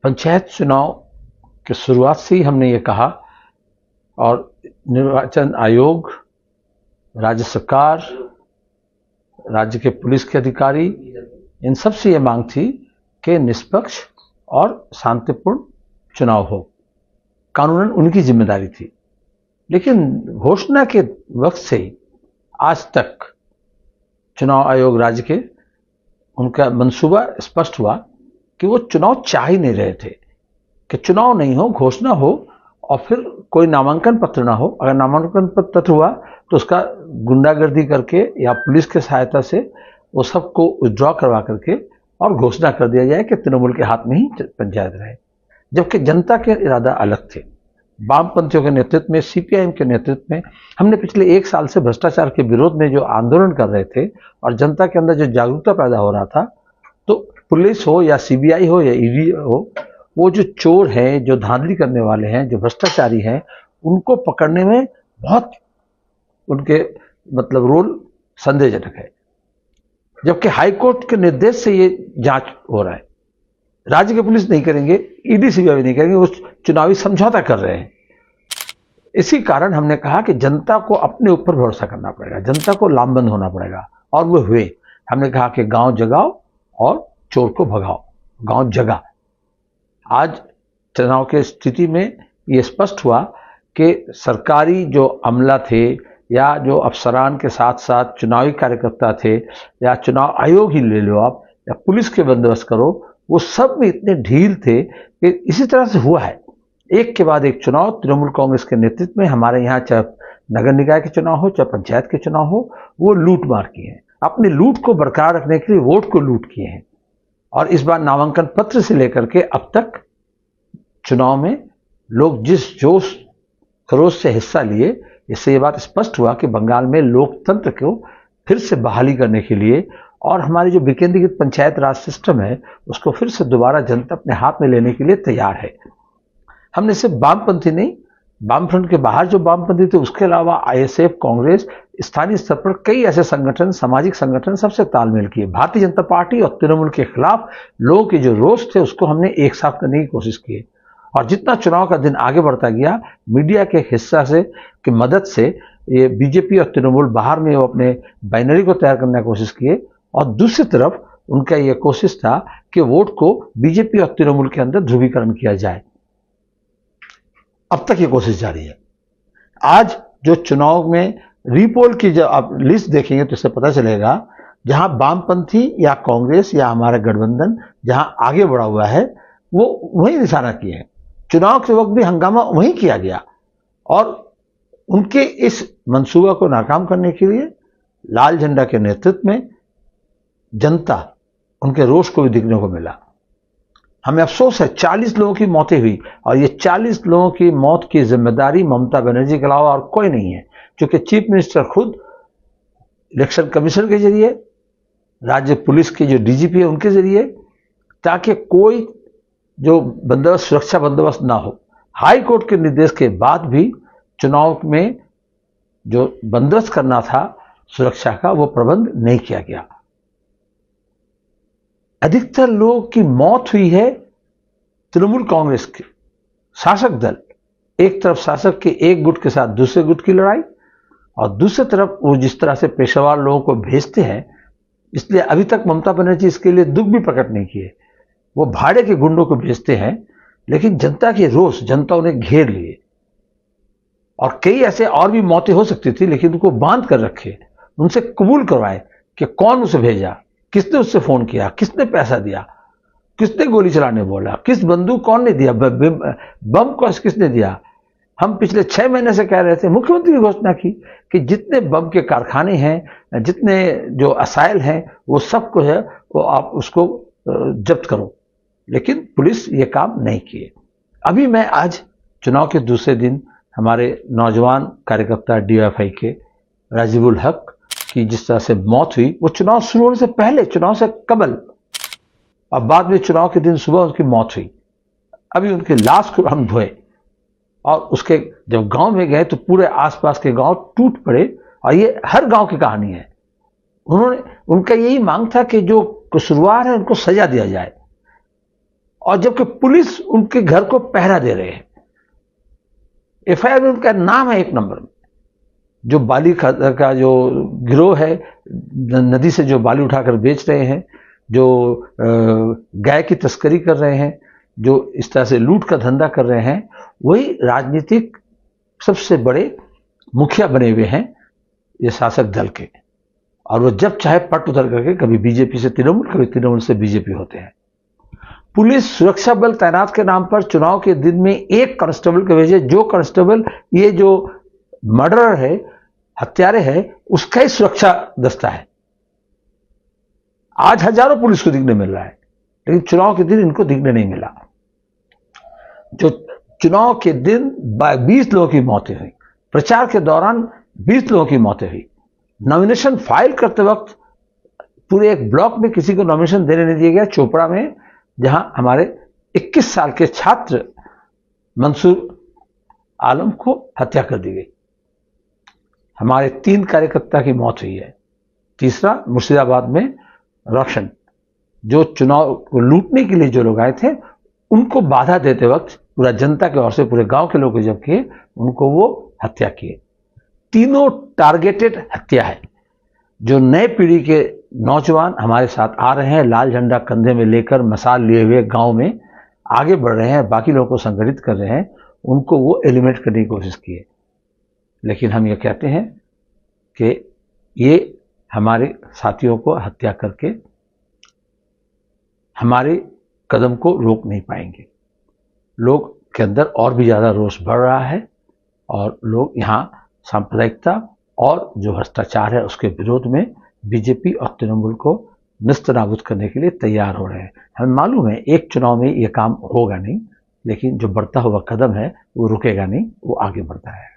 पंचायत चुनाव की शुरुआत से ही हमने ये कहा और निर्वाचन आयोग, राज्य सरकार, राज्य के पुलिस के अधिकारी, इन सब से ये मांग थी कि निष्पक्ष और शांतिपूर्ण चुनाव हो। कानूनन उनकी जिम्मेदारी थी, लेकिन घोषणा के वक्त से ही आज तक चुनाव आयोग राज्य के, उनका मंसूबा स्पष्ट हुआ कि वो चुनाव चाह ही नहीं रहे थे कि चुनाव नहीं हो, घोषणा हो और फिर कोई नामांकन पत्र ना हो। अगर नामांकन पत्र हुआ तो उसका गुंडागर्दी करके या पुलिस की सहायता से वो सबको विड्रॉ करवा करके और घोषणा कर दिया जाए कि तृणमूल के हाथ में ही पंचायत रहे, जबकि जनता के इरादा अलग थे। वामपंथियों के नेतृत्व में, सीपीआईएम के नेतृत्व में हमने पिछले 1 साल से भ्रष्टाचार के विरोध में जो आंदोलन कर रहे थे और जनता के अंदर जो जागरूकता पैदा हो रहा था, तो पुलिस हो या सीबीआई हो या ईडी हो, वो जो चोर हैं, जो धांधली करने वाले हैं, जो भ्रष्टाचारी हैं, उनको पकड़ने में बहुत उनके रोल संदेहजनक है। जबकि हाईकोर्ट के निर्देश से ये जांच हो रहा है, राज्य के पुलिस नहीं करेंगे, ईडी सीबीआई नहीं करेंगे, वो चुनावी समझौता कर रहे हैं। इसी कारण हमने कहा कि जनता को अपने ऊपर भरोसा करना पड़ेगा, जनता को लामबंद होना पड़ेगा, और वो हुए। हमने कहा कि गांव जगाओ और चोर को भगाओ। गांव जगा। आज चुनाव की स्थिति में ये स्पष्ट हुआ कि सरकारी जो अमला थे या जो अफसरान के साथ साथ चुनावी कार्यकर्ता थे या चुनाव आयोग ही ले लो आप, या पुलिस के बंदोबस्त करो, वो सब में इतने ढील थे कि इसी तरह से हुआ है। एक के बाद एक चुनाव तृणमूल कांग्रेस के नेतृत्व में हमारे यहाँ, चाहे नगर निकाय के चुनाव हो, चाहे पंचायत के चुनाव हो, वो लूट मार किए हैं। अपनी लूट को बरकरार रखने के लिए वोट को लूट किए हैं। और इस बार नामांकन पत्र से लेकर के अब तक चुनाव में लोग जिस जोश खरोश से हिस्सा लिए, इससे ये बात स्पष्ट हुआ कि बंगाल में लोकतंत्र को फिर से बहाली करने के लिए और हमारी जो विकेंद्रीकृत पंचायत राज सिस्टम है उसको फिर से दोबारा जनता अपने हाथ में लेने के लिए तैयार है। हमने सिर्फ वामपंथी नहीं, वामफ्रंट के बाहर जो वामपंथी थे, उसके अलावा आईएसएफ, कांग्रेस, स्थानीय स्तर पर कई ऐसे संगठन, सामाजिक संगठन, सबसे तालमेल किए। भारतीय जनता पार्टी और तृणमूल के खिलाफ लोगों के जो रोष थे उसको हमने एक साथ करने की कोशिश की। और जितना चुनाव का दिन आगे बढ़ता गया, मीडिया के हिस्सा से की मदद से ये बीजेपी और तृणमूल बाहर में वो अपने बाइनरी को तैयार करने की कोशिश किए, और दूसरी तरफ उनका ये कोशिश था कि वोट को बीजेपी और तृणमूल के अंदर ध्रुवीकरण किया जाए। अब तक ये कोशिश जारी है। आज जो चुनाव में रीपोल की जब आप लिस्ट देखेंगे तो इससे पता चलेगा, जहां वामपंथी या कांग्रेस या हमारा गठबंधन जहां आगे बढ़ा हुआ है, वो वही निशाना किए हैं। चुनाव के वक्त भी हंगामा वहीं किया गया, और उनके इस मंसूबा को नाकाम करने के लिए लाल झंडा के नेतृत्व में जनता, उनके रोष को भी दिखने को मिला। हमें अफसोस है 40 लोगों की मौतें हुई, और ये 40 लोगों की मौत की जिम्मेदारी ममता बनर्जी के अलावा और कोई नहीं है, क्योंकि चीफ मिनिस्टर खुद इलेक्शन कमीशन के जरिए, राज्य पुलिस के जो डीजीपी है उनके जरिए, ताकि कोई जो बंदोबस्त, सुरक्षा बंदोबस्त ना हो। हाई कोर्ट के निर्देश के बाद भी चुनाव में जो बंदोबस्त करना था सुरक्षा का, वो प्रबंध नहीं किया गया। अधिकतर लोगों की मौत हुई है तृणमूल कांग्रेस के शासक दल। एक तरफ शासक के एक गुट के साथ दूसरे गुट की लड़ाई, और दूसरी तरफ वो जिस तरह से पेशेवर लोगों को भेजते हैं, इसलिए अभी तक ममता बनर्जी इसके लिए दुख भी प्रकट नहीं किए। वो भाड़े के गुंडों को भेजते हैं, लेकिन जनता के रोष, जनता उन्हें घेर लिए। और कई ऐसे और भी मौतें हो सकती थी, लेकिन उनको बांध कर रखे, उनसे कबूल करवाए कि कौन उसे भेजा, किसने उससे फोन किया, किसने पैसा दिया, किसने गोली चलाने बोला, किस बंदूक कौन ने दिया, बम किसने दिया। हम पिछले 6 महीने से कह रहे थे, मुख्यमंत्री ने घोषणा की कि जितने बम के कारखाने हैं, जितने जो असाइल हैं, वो सबको है वो आप उसको जब्त करो, लेकिन पुलिस ये काम नहीं किए। अभी मैं आज चुनाव के दूसरे दिन हमारे नौजवान कार्यकर्ता डीवाईएफआई के राजीबुल हक की जिस तरह से मौत हुई, वो चुनाव शुरू होने से पहले, चुनाव से कबल, और बाद में चुनाव के दिन सुबह उनकी मौत हुई। अभी उनकी लाश को हम धोए, और उसके जब गांव में गए तो पूरे आसपास के गांव टूट पड़े, और ये हर गांव की कहानी है। उनका यही मांग था कि जो कसूरवार है उनको सजा दिया जाए, और जबकि पुलिस उनके घर को पहरा दे रहे हैं। एफआईआर में उनका नाम है 1 नंबर में। जो बाली का जो गिरोह है, नदी से जो बाली उठाकर बेच रहे हैं, जो गाय की तस्करी कर रहे हैं, जो इस तरह से लूट का धंधा कर रहे हैं, वही राजनीतिक सबसे बड़े मुखिया बने हुए हैं ये शासक दल के। और वो जब चाहे पट उतर करके कभी बीजेपी से तृणमूल, कभी तृणमूल से बीजेपी होते हैं। पुलिस सुरक्षा बल तैनात के नाम पर चुनाव के दिन में एक कांस्टेबल के भेजे, जो कांस्टेबल ये जो मर्डरर है, हत्यारे है, उसका ही सुरक्षा दस्ता है। आज हजारों पुलिस को दिखने मिल रहा है, लेकिन चुनाव के दिन इनको दिखने नहीं मिला। जो चुनाव के दिन 20 लोगों की मौतें हुई, प्रचार के दौरान 20 लोगों की मौतें हुई, नॉमिनेशन फाइल करते वक्त पूरे एक ब्लॉक में किसी को नॉमिनेशन देने नहीं दिया गया, चोपड़ा में, जहां हमारे 21 साल के छात्र मंसूर आलम को हत्या कर दी गई। हमारे 3 कार्यकर्ता की मौत हुई है। तीसरा मुर्शिदाबाद में रोशन, जो चुनाव को लूटने के लिए जो लोग आए थे, उनको बाधा देते वक्त पूरा जनता के ओर से पूरे गांव के लोग जब किए, उनको वो हत्या किए। तीनों टारगेटेड हत्या है। जो नए पीढ़ी के नौजवान हमारे साथ आ रहे हैं, लाल झंडा कंधे में लेकर, मसाल लिए हुए गांव में आगे बढ़ रहे हैं, बाकी लोगों को संगठित कर रहे हैं, उनको वो एलिमिनेट करने की कोशिश की है। लेकिन हम ये कहते हैं कि ये हमारे साथियों को हत्या करके हमारे कदम को रोक नहीं पाएंगे। लोग के अंदर और भी ज़्यादा रोष बढ़ रहा है और लोग यहाँ सांप्रदायिकता और जो भ्रष्टाचार है उसके विरोध में बीजेपी और तृणमूल को निस्तनाबूद करने के लिए तैयार हो रहे हैं। हमें मालूम है एक चुनाव में ये काम होगा नहीं, लेकिन जो बढ़ता हुआ कदम है वो रुकेगा नहीं, वो आगे बढ़ता है।